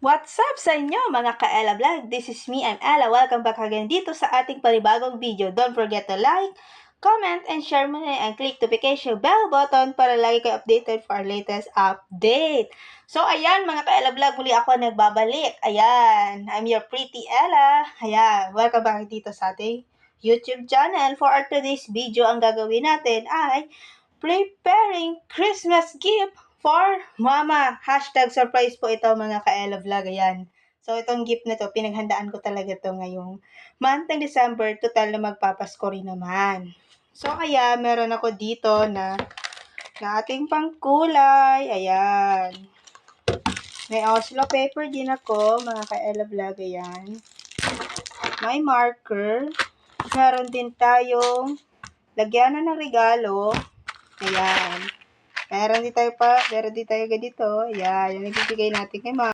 What's up sa inyo mga ka-Ella Vlog? This is me, I'm Ella. Welcome back again dito sa ating panibagong video. Don't forget to like, comment, and share mo na and click notification bell button para lagi kayo updated for our latest update. So ayan mga ka-Ella Vlog, muli ako nagbabalik. Ayan, I'm your pretty Ella. Ayan, welcome back dito sa ating YouTube channel. For our today's video, ang gagawin natin ay preparing Christmas gift for Mama. Hashtag surprise po ito mga ka-Ella Vlog. Ayan. So, itong gift na to, pinaghandaan ko talaga to ngayong month ng December. Total na magpapasko rin naman. So, kaya meron ako dito na ating pangkulay. Ayan. May oslo paper din ako, mga ka-Ella Vlog. Ayan. May marker. Meron din tayong lagyanan ng regalo. Ayan. Meron din tayo ganito. Ayan, yung ibibigay natin kay Mama.